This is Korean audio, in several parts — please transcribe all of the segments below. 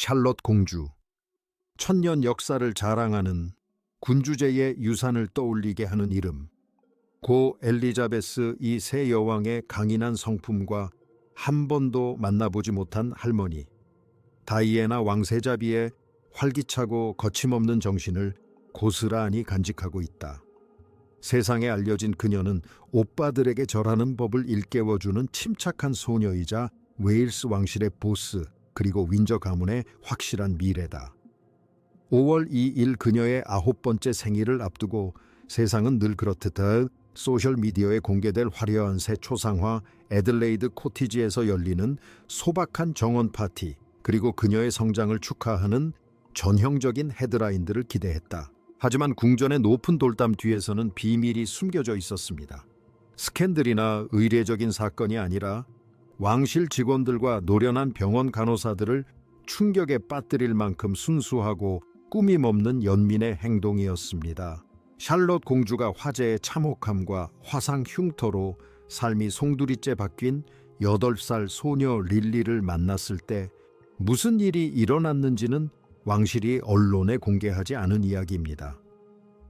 샬롯 공주. 천년 역사를 자랑하는 군주제의 유산을 떠올리게 하는 이름. 고 엘리자베스 이 세 여왕의 강인한 성품과 한 번도 만나보지 못한 할머니. 다이애나 왕세자비의 활기차고 거침없는 정신을 고스란히 간직하고 있다. 세상에 알려진 그녀는 오빠들에게 절하는 법을 일깨워주는 침착한 소녀이자 웨일스 왕실의 보스, 그리고 윈저 가문의 확실한 미래다. 5월 2일 그녀의 9번째 생일을 앞두고 세상은 늘 그렇듯 소셜미디어에 공개될 화려한 새 초상화 애들레이드 코티지에서 열리는 소박한 정원 파티, 그리고 그녀의 성장을 축하하는 전형적인 헤드라인들을 기대했다. 하지만 궁전의 높은 돌담 뒤에서는 비밀이 숨겨져 있었습니다. 스캔들이나 의례적인 사건이 아니라 왕실 직원들과 노련한 병원 간호사들을 충격에 빠뜨릴 만큼 순수하고 꾸밈없는 연민의 행동이었습니다. 샬롯 공주가 화제의 참혹함과 화상 흉터로 삶이 송두리째 바뀐 8살 소녀 릴리를 만났을 때 무슨 일이 일어났는지는 왕실이 언론에 공개하지 않은 이야기입니다.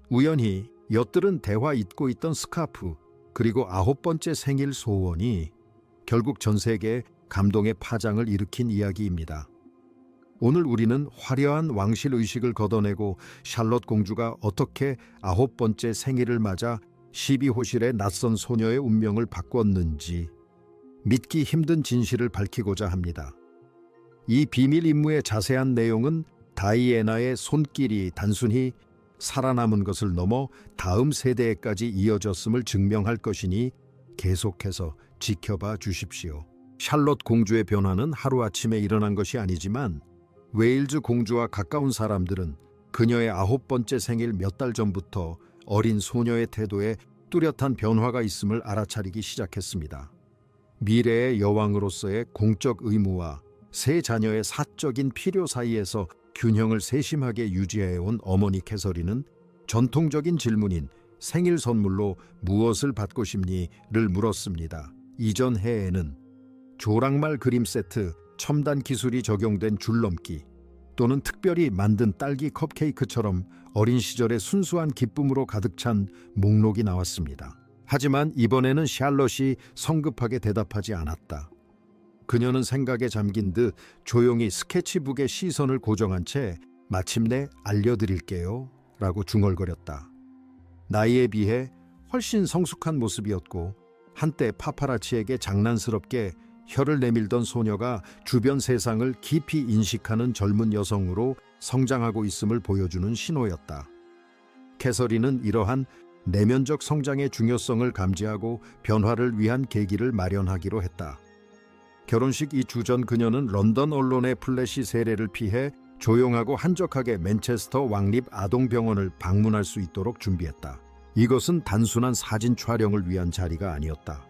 우연히 엿들은 대화 잊고 있던 스카프, 그리고 9번째 생일 소원이 결국 전 세계에 감동의 파장을 일으킨 이야기입니다. 오늘 우리는 화려한 왕실 의식을 걷어내고 샬롯 공주가 어떻게 9번째 생일을 맞아 12호실의 낯선 소녀의 운명을 바꿨는지 믿기 힘든 진실을 밝히고자 합니다. 이 비밀 임무의 자세한 내용은 다이애나의 손길이 단순히 살아남은 것을 넘어 다음 세대에까지 이어졌음을 증명할 것이니 계속해서 지켜봐 주십시오. 샬롯 공주의 변화는 하루아침에 일어난 것이 아니지만 웨일즈 공주와 가까운 사람들은 그녀의 9번째 생일 몇 달 전부터 어린 소녀의 태도에 뚜렷한 변화가 있음을 알아차리기 시작했습니다. 미래의 여왕으로서의 공적 의무와 세 자녀의 사적인 필요 사이에서 균형을 세심하게 유지해온 어머니 캐서린은 전통적인 질문인 생일 선물로 무엇을 받고 싶니?를 물었습니다. 이전 해에는 조랑말 그림 세트, 첨단 기술이 적용된 줄넘기, 또는 특별히 만든 딸기 컵케이크처럼 어린 시절의 순수한 기쁨으로 가득 찬 목록이 나왔습니다. 하지만 이번에는 샬롯이 성급하게 대답하지 않았다. 그녀는 생각에 잠긴 듯 조용히 스케치북에 시선을 고정한 채 마침내 알려드릴게요 라고 중얼거렸다. 나이에 비해 훨씬 성숙한 모습이었고 한때 파파라치에게 장난스럽게 혀를 내밀던 소녀가 주변 세상을 깊이 인식하는 젊은 여성으로 성장하고 있음을 보여주는 신호였다. 캐서린은 이러한 내면적 성장의 중요성을 감지하고 변화를 위한 계기를 마련하기로 했다. 결혼식 이주 전 그녀는 런던 언론의 플래시 세례를 피해 조용하고 한적하게 맨체스터 왕립 아동병원을 방문할 수 있도록 준비했다. 이것은 단순한 사진 촬영을 위한 자리가 아니었다.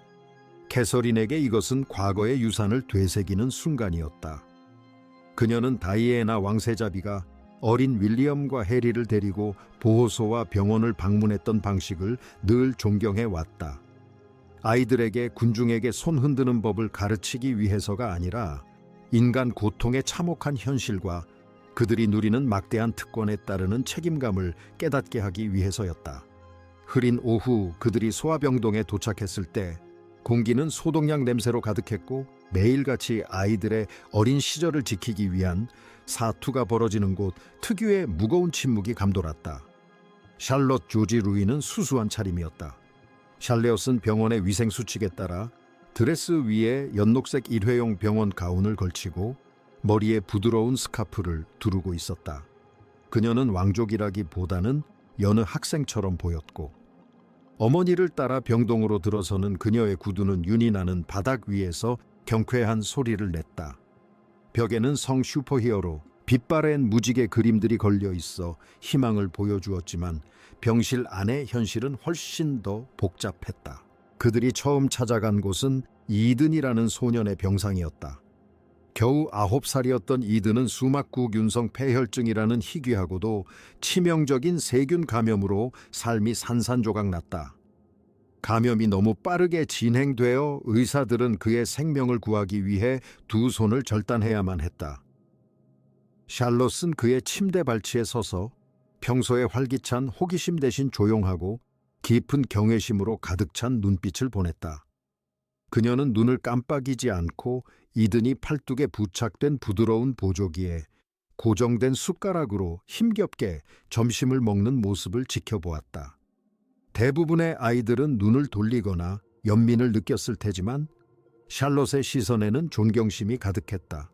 캐서린에게 이것은 과거의 유산을 되새기는 순간이었다. 그녀는 다이애나 왕세자비가 어린 윌리엄과 해리를 데리고 보호소와 병원을 방문했던 방식을 늘 존경해 왔다. 아이들에게 군중에게 손 흔드는 법을 가르치기 위해서가 아니라 인간 고통의 참혹한 현실과 그들이 누리는 막대한 특권에 따르는 책임감을 깨닫게 하기 위해서였다. 흐린 오후 그들이 소아병동에 도착했을 때 공기는 소독약 냄새로 가득했고 매일같이 아이들의 어린 시절을 지키기 위한 사투가 벌어지는 곳 특유의 무거운 침묵이 감돌았다. 샬롯 조지 루이는 수수한 차림이었다. 샬롯은 병원의 위생수칙에 따라 드레스 위에 연녹색 일회용 병원 가운을 걸치고 머리에 부드러운 스카프를 두르고 있었다. 그녀는 왕족이라기보다는 여느 학생처럼 보였고 어머니를 따라 병동으로 들어서는 그녀의 구두는 윤이 나는 바닥 위에서 경쾌한 소리를 냈다. 벽에는 성 슈퍼히어로, 빛바랜 무지개 그림들이 걸려 있어 희망을 보여주었지만 병실 안의 현실은 훨씬 더 복잡했다. 그들이 처음 찾아간 곳은 이든이라는 소년의 병상이었다. 겨우 9살이었던 이든은 수막구균성 폐혈증이라는 희귀하고도 치명적인 세균 감염으로 삶이 산산조각 났다. 감염이 너무 빠르게 진행되어 의사들은 그의 생명을 구하기 위해 두 손을 절단해야만 했다. 샬롯은 그의 침대 발치에 서서 평소에 활기찬 호기심 대신 조용하고 깊은 경외심으로 가득 찬 눈빛을 보냈다. 그녀는 눈을 깜빡이지 않고 이든이 팔뚝에 부착된 부드러운 보조기에 고정된 숟가락으로 힘겹게 점심을 먹는 모습을 지켜보았다. 대부분의 아이들은 눈을 돌리거나 연민을 느꼈을 테지만 샬롯의 시선에는 존경심이 가득했다.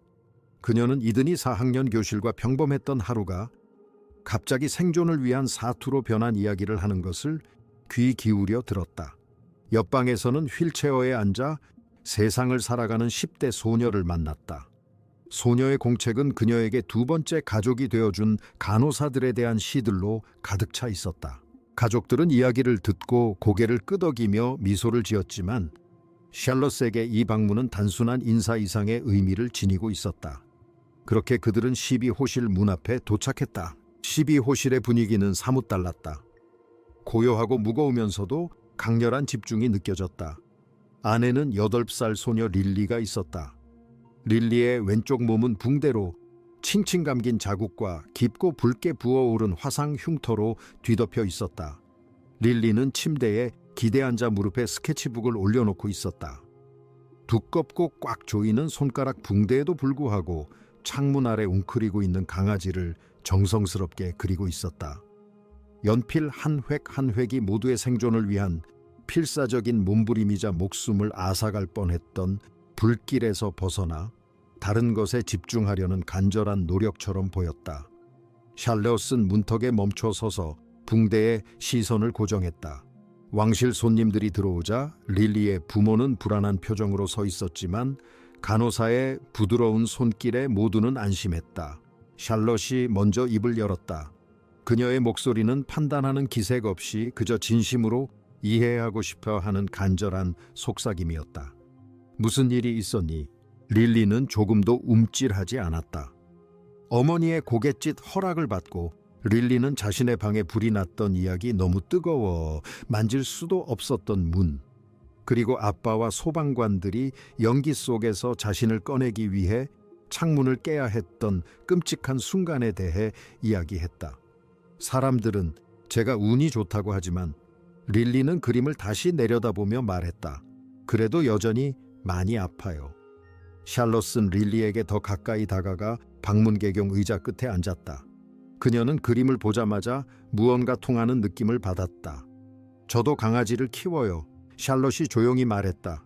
그녀는 이든이 4학년 교실과 평범했던 하루가 갑자기 생존을 위한 사투로 변한 이야기를 하는 것을 귀 기울여 들었다. 옆방에서는 휠체어에 앉아 세상을 살아가는 10대 소녀를 만났다. 소녀의 공책은 그녀에게 두 번째 가족이 되어준 간호사들에 대한 시들로 가득 차 있었다. 가족들은 이야기를 듣고 고개를 끄덕이며 미소를 지었지만 샬롯에게 이 방문은 단순한 인사 이상의 의미를 지니고 있었다. 그렇게 그들은 12호실 문 앞에 도착했다. 12호실의 분위기는 사뭇 달랐다. 고요하고 무거우면서도 강렬한 집중이 느껴졌다. 안에는 8살 소녀 릴리가 있었다. 릴리의 왼쪽 몸은 붕대로 칭칭 감긴 자국과 깊고 붉게 부어오른 화상 흉터로 뒤덮여 있었다. 릴리는 침대에 기대 앉아 무릎에 스케치북을 올려놓고 있었다. 두껍고 꽉 조이는 손가락 붕대에도 불구하고 창문 아래 웅크리고 있는 강아지를 정성스럽게 그리고 있었다. 연필 한 획 한 획이 모두의 생존을 위한 필사적인 몸부림이자 목숨을 앗아갈 뻔했던 불길에서 벗어나 다른 것에 집중하려는 간절한 노력처럼 보였다. 샬롯은 문턱에 멈춰 서서 붕대에 시선을 고정했다. 왕실 손님들이 들어오자 릴리의 부모는 불안한 표정으로 서 있었지만 간호사의 부드러운 손길에 모두는 안심했다. 샬롯이 먼저 입을 열었다. 그녀의 목소리는 판단하는 기색 없이 그저 진심으로 이해하고 싶어 하는 간절한 속삭임이었다. 무슨 일이 있었니? 릴리는 조금도 움찔하지 않았다. 어머니의 고갯짓 허락을 받고 릴리는 자신의 방에 불이 났던 이야기, 너무 뜨거워 만질 수도 없었던 문, 그리고 아빠와 소방관들이 연기 속에서 자신을 꺼내기 위해 창문을 깨야 했던 끔찍한 순간에 대해 이야기했다. 사람들은 제가 운이 좋다고 하지만 릴리는 그림을 다시 내려다보며 말했다. 그래도 여전히 많이 아파요. 샬롯은 릴리에게 더 가까이 다가가 방문개경 의자 끝에 앉았다. 그녀는 그림을 보자마자 무언가 통하는 느낌을 받았다. 저도 강아지를 키워요. 샬롯이 조용히 말했다.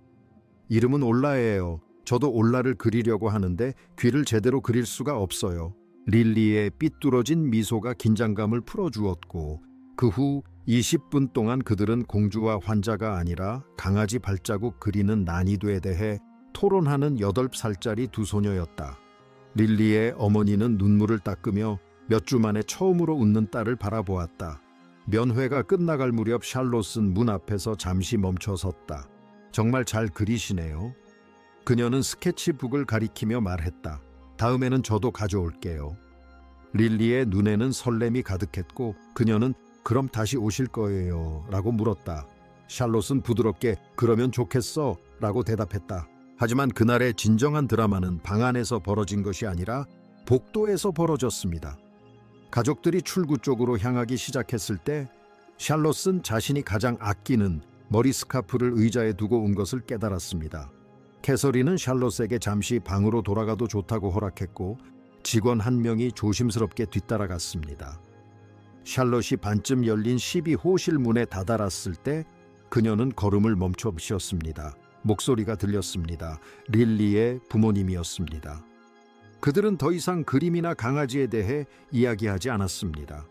이름은 올라예요. 저도 올라를 그리려고 하는데 귀를 제대로 그릴 수가 없어요. 릴리의 삐뚤어진 미소가 긴장감을 풀어주었고 그 후 20분 동안 그들은 공주와 환자가 아니라 강아지 발자국 그리는 난이도에 대해 토론하는 8살짜리 두 소녀였다. 릴리의 어머니는 눈물을 닦으며 몇 주 만에 처음으로 웃는 딸을 바라보았다. 면회가 끝나갈 무렵 샬롯은 문 앞에서 잠시 멈춰 섰다. 정말 잘 그리시네요. 그녀는 스케치북을 가리키며 말했다. 다음에는 저도 가져올게요. 릴리의 눈에는 설렘이 가득했고 그녀는 그럼 다시 오실 거예요? 라고 물었다. 샬롯은 부드럽게 그러면 좋겠어? 라고 대답했다. 하지만 그날의 진정한 드라마는 방 안에서 벌어진 것이 아니라 복도에서 벌어졌습니다. 가족들이 출구 쪽으로 향하기 시작했을 때 샬롯은 자신이 가장 아끼는 머리 스카프를 의자에 두고 온 것을 깨달았습니다. 캐서린은 샬롯에게 잠시 방으로 돌아가도 좋다고 허락했고 직원 한 명이 조심스럽게 뒤따라갔습니다. 샬롯이 반쯤 열린 12호실 문에 다다랐을 때 그녀는 걸음을 멈춰 쉬었습니다. 목소리가 들렸습니다. 릴리의 부모님이었습니다. 그들은 더 이상 그림이나 강아지에 대해 이야기하지 않았습니다.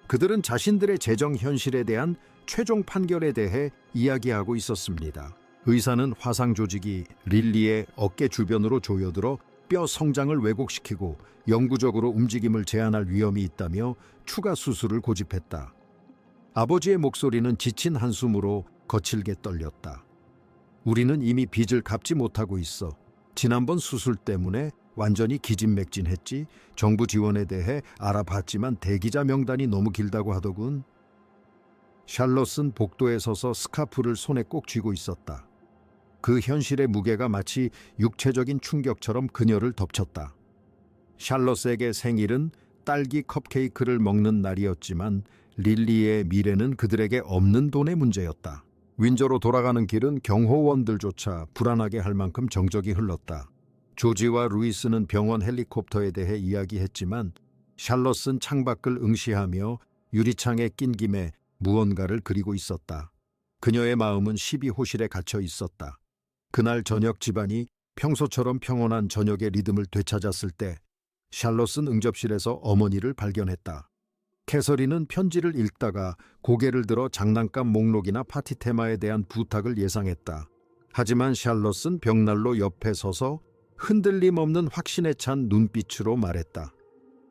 그들은 자신들의 재정 현실에 대한 최종 판결에 대해 이야기하고 있었습니다. 의사는 화상 조직이 릴리의 어깨 주변으로 조여들어 뼈 성장을 왜곡시키고 영구적으로 움직임을 제한할 위험이 있다며 추가 수술을 고집했다. 아버지의 목소리는 지친 한숨으로 거칠게 떨렸다. 우리는 이미 빚을 갚지 못하고 있어. 지난번 수술 때문에 완전히 기진맥진했지. 정부 지원에 대해 알아봤지만 대기자 명단이 너무 길다고 하더군. 샬롯은 복도에 서서 스카프를 손에 꼭 쥐고 있었다. 그 현실의 무게가 마치 육체적인 충격처럼 그녀를 덮쳤다. 샬롯에게 생일은 딸기 컵케이크를 먹는 날이었지만 릴리의 미래는 그들에게 없는 돈의 문제였다. 윈저로 돌아가는 길은 경호원들조차 불안하게 할 만큼 정적이 흘렀다. 조지와 루이스는 병원 헬리콥터에 대해 이야기했지만 샬롯은 창밖을 응시하며 유리창에 낀 김에 무언가를 그리고 있었다. 그녀의 마음은 12호실에 갇혀 있었다. 그날 저녁 집안이 평소처럼 평온한 저녁의 리듬을 되찾았을 때 샬롯은 응접실에서 어머니를 발견했다. 캐서린은 편지를 읽다가 고개를 들어 장난감 목록이나 파티 테마에 대한 부탁을 예상했다. 하지만 샬롯은 벽난로 옆에 서서 흔들림 없는 확신에 찬 눈빛으로 말했다.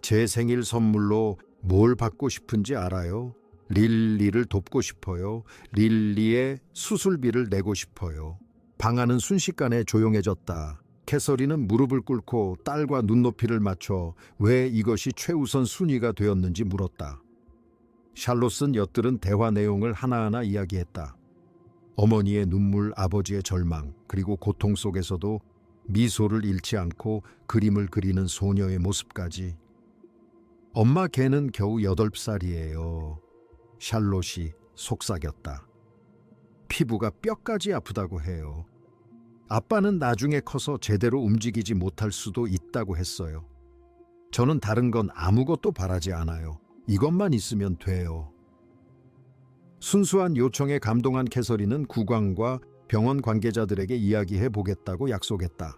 제 생일 선물로 뭘 받고 싶은지 알아요? 릴리를 돕고 싶어요. 릴리의 수술비를 내고 싶어요. 방안은 순식간에 조용해졌다. 캐서린은 무릎을 꿇고 딸과 눈높이를 맞춰 왜 이것이 최우선 순위가 되었는지 물었다. 샬롯은 엿들은 대화 내용을 하나하나 이야기했다. 어머니의 눈물, 아버지의 절망, 그리고 고통 속에서도 미소를 잃지 않고 그림을 그리는 소녀의 모습까지. 엄마 걔는 겨우 8살이에요. 샬롯이 속삭였다. 피부가 뼈까지 아프다고 해요. 아빠는 나중에 커서 제대로 움직이지 못할 수도 있다고 했어요. 저는 다른 건 아무것도 바라지 않아요. 이것만 있으면 돼요. 순수한 요청에 감동한 캐서린은 국왕과 병원 관계자들에게 이야기해 보겠다고 약속했다.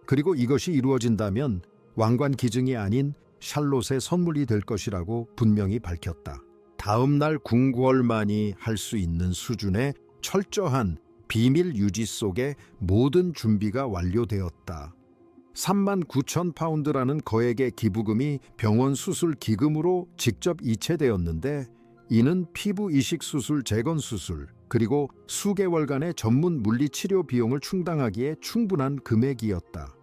그리고 이것이 이루어진다면 왕관 기증이 아닌 샬롯의 선물이 될 것이라고 분명히 밝혔다. 다음 날 궁궐만이 할 수 있는 수준의 철저한 비밀 유지 속에 모든 준비가 완료되었다. 39,000파운드라는 거액의 기부금이 병원 수술 기금으로 직접 이체되었는데 이는 피부 이식 수술, 재건 수술, 그리고 수개월간의 전문 물리치료 비용을 충당하기에 충분한 금액이었다.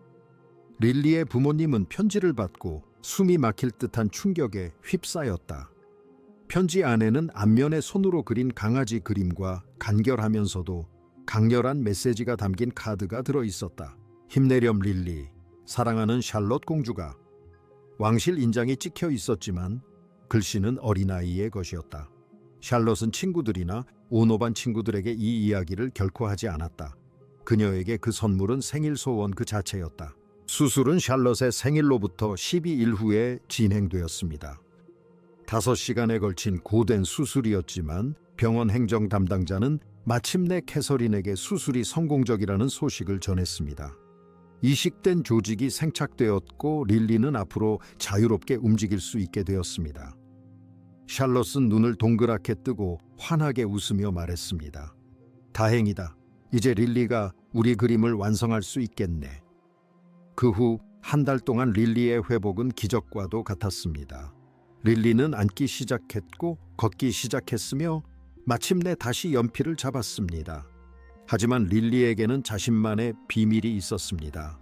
릴리의 부모님은 편지를 받고 숨이 막힐 듯한 충격에 휩싸였다. 편지 안에는 앞면에 손으로 그린 강아지 그림과 간결하면서도 강렬한 메시지가 담긴 카드가 들어있었다. 힘내렴 릴리, 사랑하는 샬롯 공주가. 왕실 인장이 찍혀 있었지만 글씨는 어린아이의 것이었다. 샬롯은 친구들이나 오노반 친구들에게 이 이야기를 결코 하지 않았다. 그녀에게 그 선물은 생일 소원 그 자체였다. 수술은 샬롯의 생일로부터 12일 후에 진행되었습니다. 5시간에 걸친 고된 수술이었지만 병원 행정 담당자는 마침내 캐서린에게 수술이 성공적이라는 소식을 전했습니다. 이식된 조직이 생착되었고 릴리는 앞으로 자유롭게 움직일 수 있게 되었습니다. 샬롯은 눈을 동그랗게 뜨고 환하게 웃으며 말했습니다. 다행이다. 이제 릴리가 우리 그림을 완성할 수 있겠네. 그 후 한 달 동안 릴리의 회복은 기적과도 같았습니다. 릴리는 앉기 시작했고 걷기 시작했으며 마침내 다시 연필을 잡았습니다. 하지만 릴리에게는 자신만의 비밀이 있었습니다.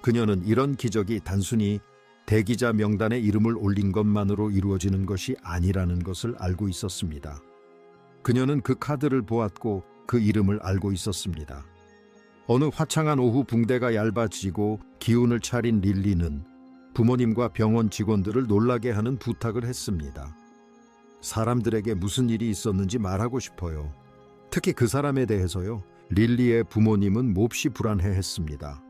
그녀는 이런 기적이 단순히 대기자 명단에 이름을 올린 것만으로 이루어지는 것이 아니라는 것을 알고 있었습니다. 그녀는 그 카드를 보았고 그 이름을 알고 있었습니다. 어느 화창한 오후 붕대가 얇아지고 기운을 차린 릴리는 부모님과 병원 직원들을 놀라게 하는 부탁을 했습니다. 사람들에게 무슨 일이 있었는지 말하고 싶어요. 특히 그 사람에 대해서요. 릴리의 부모님은 몹시 불안해했습니다.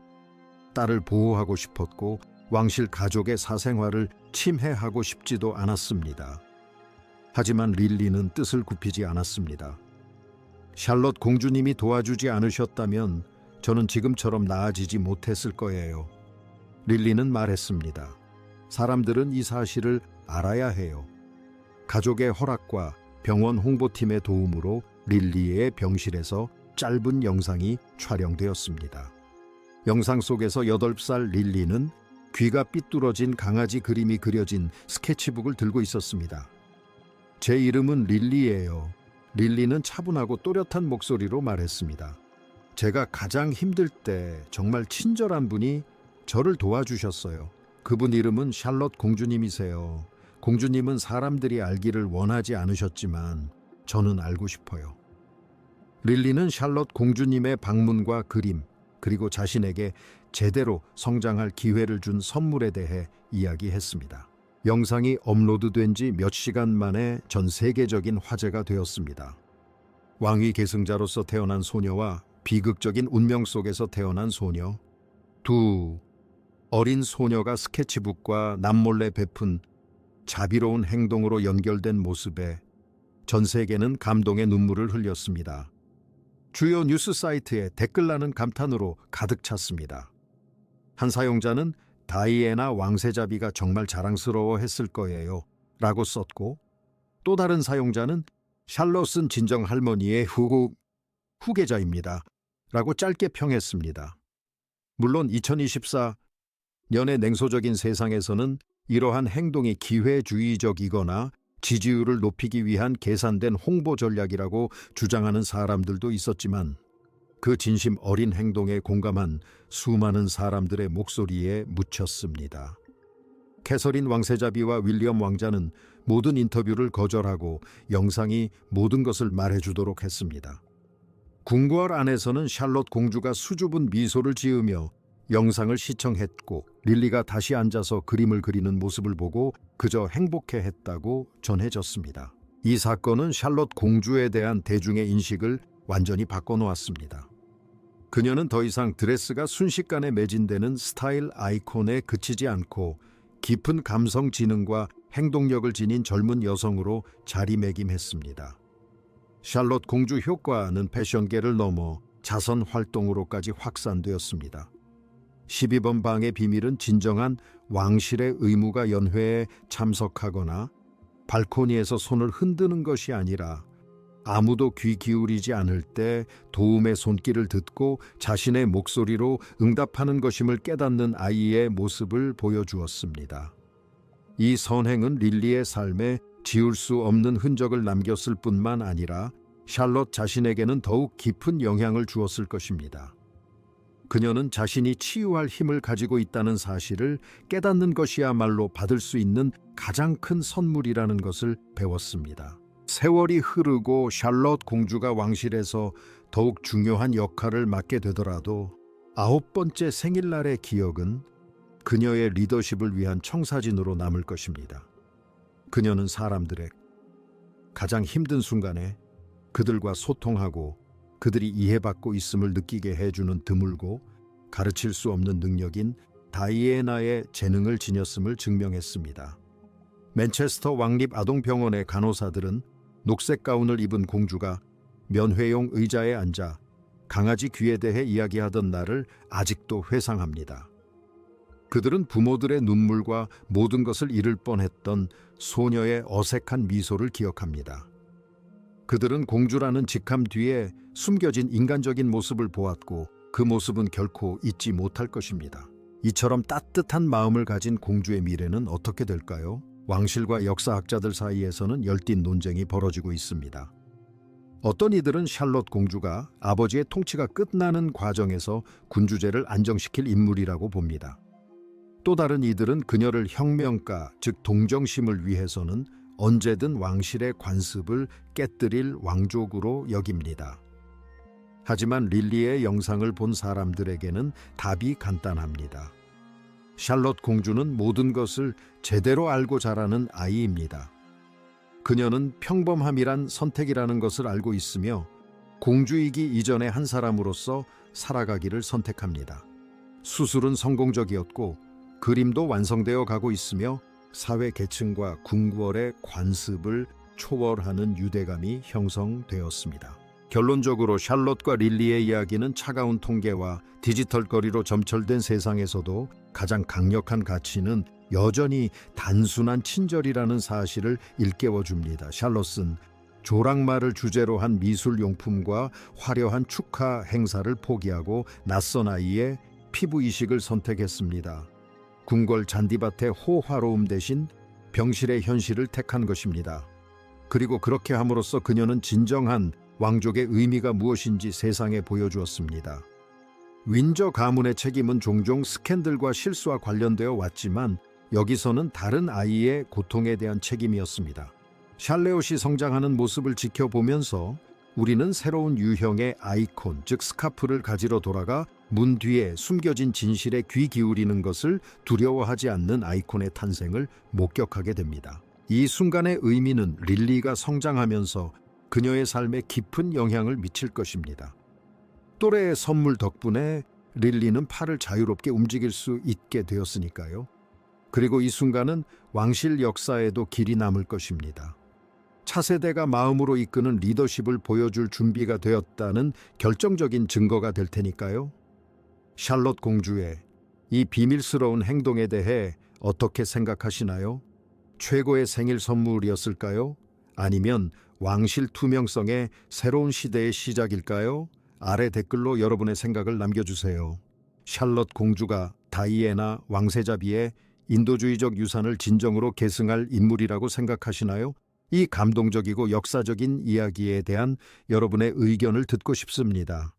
딸을 보호하고 싶었고 왕실 가족의 사생활을 침해하고 싶지도 않았습니다. 하지만 릴리는 뜻을 굽히지 않았습니다. 샬롯 공주님이 도와주지 않으셨다면 저는 지금처럼 나아지지 못했을 거예요. 릴리는 말했습니다. 사람들은 이 사실을 알아야 해요. 가족의 허락과 병원 홍보팀의 도움으로 릴리의 병실에서 짧은 영상이 촬영되었습니다. 영상 속에서 8살 릴리는 귀가 삐뚤어진 강아지 그림이 그려진 스케치북을 들고 있었습니다. 제 이름은 릴리예요. 릴리는 차분하고 또렷한 목소리로 말했습니다. 제가 가장 힘들 때 정말 친절한 분이 저를 도와주셨어요. 그분 이름은 샬롯 공주님이세요. 공주님은 사람들이 알기를 원하지 않으셨지만 저는 알고 싶어요. 릴리는 샬롯 공주님의 방문과 그림, 그리고 자신에게 제대로 성장할 기회를 준 선물에 대해 이야기했습니다. 영상이 업로드된 지 몇 시간 만에 전 세계적인 화제가 되었습니다. 왕위 계승자로서 태어난 소녀와 비극적인 운명 속에서 태어난 소녀, 두 어린 소녀가 스케치북과 남몰래 베푼 자비로운 행동으로 연결된 모습에 전 세계는 감동의 눈물을 흘렸습니다. 주요 뉴스 사이트에 댓글란은 감탄으로 가득 찼습니다. 한 사용자는 다이애나 왕세자비가 정말 자랑스러워했을 거예요 라고 썼고, 또 다른 사용자는 샬롯은 진정 할머니의 후계자입니다 라고 짧게 평했습니다. 물론 2024년의 냉소적인 세상에서는 이러한 행동이 기회주의적이거나 지지율을 높이기 위한 계산된 홍보 전략이라고 주장하는 사람들도 있었지만, 그 진심 어린 행동에 공감한 수많은 사람들의 목소리에 묻혔습니다. 캐서린 왕세자비와 윌리엄 왕자는 모든 인터뷰를 거절하고 영상이 모든 것을 말해주도록 했습니다. 궁궐 안에서는 샬롯 공주가 수줍은 미소를 지으며 영상을 시청했고, 릴리가 다시 앉아서 그림을 그리는 모습을 보고 그저 행복해했다고 전해졌습니다. 이 사건은 샬롯 공주에 대한 대중의 인식을 완전히 바꿔놓았습니다. 그녀는 더 이상 드레스가 순식간에 매진되는 스타일 아이콘에 그치지 않고 깊은 감성 지능과 행동력을 지닌 젊은 여성으로 자리매김했습니다. 샬롯 공주 효과는 패션계를 넘어 자선 활동으로까지 확산되었습니다. 12번 방의 비밀은 진정한 왕실의 의무가 연회에 참석하거나 발코니에서 손을 흔드는 것이 아니라 아무도 귀 기울이지 않을 때 도움의 손길을 듣고 자신의 목소리로 응답하는 것임을 깨닫는 아이의 모습을 보여주었습니다. 이 선행은 릴리의 삶에 지울 수 없는 흔적을 남겼을 뿐만 아니라 샬롯 자신에게는 더욱 깊은 영향을 주었을 것입니다. 그녀는 자신이 치유할 힘을 가지고 있다는 사실을 깨닫는 것이야말로 받을 수 있는 가장 큰 선물이라는 것을 배웠습니다. 세월이 흐르고 샬롯 공주가 왕실에서 더욱 중요한 역할을 맡게 되더라도 9번째 생일날의 기억은 그녀의 리더십을 위한 청사진으로 남을 것입니다. 그녀는 사람들의 가장 힘든 순간에 그들과 소통하고 그들이 이해받고 있음을 느끼게 해주는 드물고 가르칠 수 없는 능력인 다이애나의 재능을 지녔음을 증명했습니다. 맨체스터 왕립 아동병원의 간호사들은 녹색 가운을 입은 공주가 면회용 의자에 앉아 강아지 귀에 대해 이야기하던 날을 아직도 회상합니다. 그들은 부모들의 눈물과 모든 것을 잃을 뻔했던 소녀의 어색한 미소를 기억합니다. 그들은 공주라는 직함 뒤에 숨겨진 인간적인 모습을 보았고, 그 모습은 결코 잊지 못할 것입니다. 이처럼 따뜻한 마음을 가진 공주의 미래는 어떻게 될까요? 왕실과 역사학자들 사이에서는 열띤 논쟁이 벌어지고 있습니다. 어떤 이들은 샬롯 공주가 아버지의 통치가 끝나는 과정에서 군주제를 안정시킬 인물이라고 봅니다. 또 다른 이들은 그녀를 혁명가, 즉 동정심을 위해서는 언제든 왕실의 관습을 깨뜨릴 왕족으로 여깁니다. 하지만 릴리의 영상을 본 사람들에게는 답이 간단합니다. 샬롯 공주는 모든 것을 제대로 알고 자라는 아이입니다. 그녀는 평범함이란 선택이라는 것을 알고 있으며 공주이기 이전의 한 사람으로서 살아가기를 선택합니다. 수술은 성공적이었고 그림도 완성되어 가고 있으며 사회 계층과 궁궐의 관습을 초월하는 유대감이 형성되었습니다. 결론적으로 샬롯과 릴리의 이야기는 차가운 통계와 디지털 거리로 점철된 세상에서도 가장 강력한 가치는 여전히 단순한 친절이라는 사실을 일깨워줍니다. 샬롯은 조랑말을 주제로 한 미술용품과 화려한 축하 행사를 포기하고 낯선 아이의 피부이식을 선택했습니다. 궁궐 잔디밭의 호화로움 대신 병실의 현실을 택한 것입니다. 그리고 그렇게 함으로써 그녀는 진정한 왕족의 의미가 무엇인지 세상에 보여주었습니다. 윈저 가문의 책임은 종종 스캔들과 실수와 관련되어 왔지만 여기서는 다른 아이의 고통에 대한 책임이었습니다. 샬레옷이 성장하는 모습을 지켜보면서 우리는 새로운 유형의 아이콘, 즉 스카프를 가지러 돌아가 문 뒤에 숨겨진 진실에 귀 기울이는 것을 두려워하지 않는 아이콘의 탄생을 목격하게 됩니다. 이 순간의 의미는 릴리가 성장하면서 그녀의 삶에 깊은 영향을 미칠 것입니다. 또래의 선물 덕분에 릴리는 팔을 자유롭게 움직일 수 있게 되었으니까요. 그리고 이 순간은 왕실 역사에도 길이 남을 것입니다. 차세대가 마음으로 이끄는 리더십을 보여줄 준비가 되었다는 결정적인 증거가 될 테니까요. 샬롯 공주의 이 비밀스러운 행동에 대해 어떻게 생각하시나요? 최고의 생일 선물이었을까요? 아니면 왕실 투명성의 새로운 시대의 시작일까요? 아래 댓글로 여러분의 생각을 남겨주세요. 샬롯 공주가 다이애나 왕세자비의 인도주의적 유산을 진정으로 계승할 인물이라고 생각하시나요? 이 감동적이고 역사적인 이야기에 대한 여러분의 의견을 듣고 싶습니다.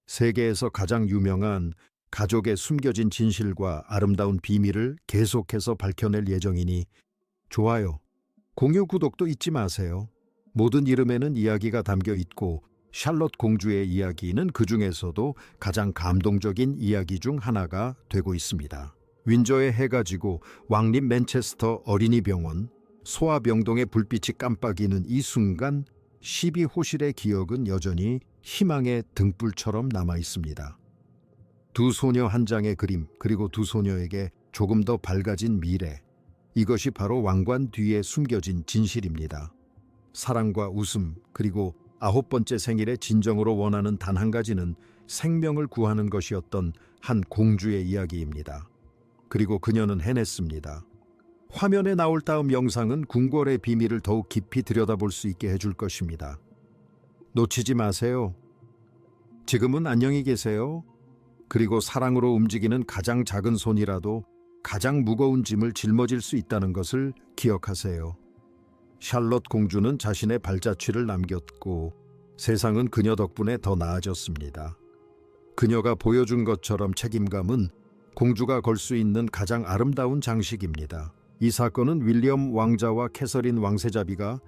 세계에서 가장 유명한 가족의 숨겨진 진실과 아름다운 비밀을 계속해서 밝혀낼 예정이니 좋아요, 공유, 구독도 잊지 마세요. 모든 이름에는 이야기가 담겨 있고 샬롯 공주의 이야기는 그 중에서도 가장 감동적인 이야기 중 하나가 되고 있습니다. 윈저의 해가 지고 왕립 맨체스터 어린이병원 소아병동의 불빛이 깜빡이는 이 순간 12호실의 기억은 여전히 희망의 등불처럼 남아 있습니다. 두 소녀 한 장의 그림, 그리고 두 소녀에게 조금 더 밝아진 미래. 이것이 바로 왕관 뒤에 숨겨진 진실입니다. 사랑과 웃음, 그리고 9번째 생일에 진정으로 원하는 단 한 가지는 생명을 구하는 것이었던 한 공주의 이야기입니다. 그리고 그녀는 해냈습니다. 화면에 나올 다음 영상은 궁궐의 비밀을 더욱 깊이 들여다볼 수 있게 해줄 것입니다. 놓치지 마세요. 지금은 안녕히 계세요. 그리고 사랑으로 움직이는 가장 작은 손이라도 가장 무거운 짐을 짊어질 수 있다는 것을 기억하세요. 샬롯 공주는 자신의 발자취를 남겼고 세상은 그녀 덕분에 더 나아졌습니다. 그녀가 보여준 것처럼 책임감은 공주가 걸 수 있는 가장 아름다운 장식입니다. 이 사건은 윌리엄 왕자와 캐서린 왕세자비가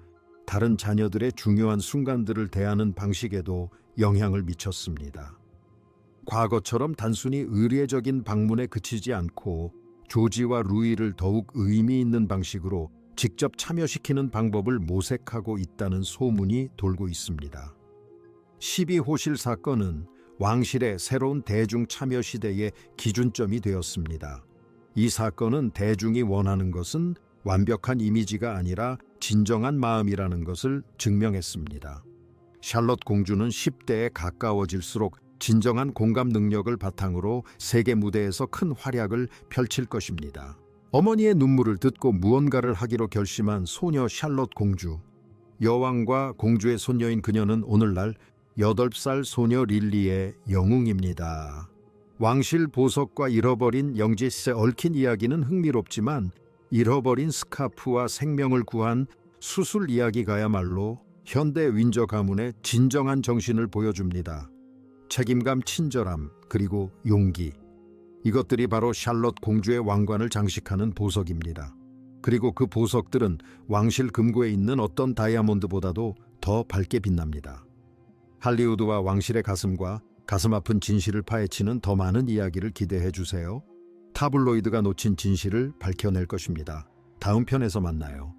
다른 자녀들의 중요한 순간들을 대하는 방식에도 영향을 미쳤습니다. 과거처럼 단순히 의례적인 방문에 그치지 않고 조지와 루이를 더욱 의미 있는 방식으로 직접 참여시키는 방법을 모색하고 있다는 소문이 돌고 있습니다. 12호실 사건은 왕실의 새로운 대중 참여 시대의 기준점이 되었습니다. 이 사건은 대중이 원하는 것은 완벽한 이미지가 아니라 진정한 마음이라는 것을 증명했습니다. 샬롯 공주는 10대에 가까워질수록 진정한 공감 능력을 바탕으로 세계 무대에서 큰 활약을 펼칠 것입니다. 어머니의 눈물을 듣고 무언가를 하기로 결심한 소녀 샬롯 공주. 여왕과 공주의 손녀인 그녀는 오늘날 8살 소녀 릴리의 영웅입니다. 왕실 보석과 잃어버린 영지스에 얽힌 이야기는 흥미롭지만 잃어버린 스카프와 생명을 구한 수술 이야기가야말로 현대 윈저 가문의 진정한 정신을 보여줍니다. 책임감, 친절함, 그리고 용기. 이것들이 바로 샬롯 공주의 왕관을 장식하는 보석입니다. 그리고 그 보석들은 왕실 금고에 있는 어떤 다이아몬드보다도 더 밝게 빛납니다. 할리우드와 왕실의 가슴과 가슴 아픈 진실을 파헤치는 더 많은 이야기를 기대해 주세요. 타블로이드가 놓친 진실을 밝혀낼 것입니다. 다음 편에서 만나요.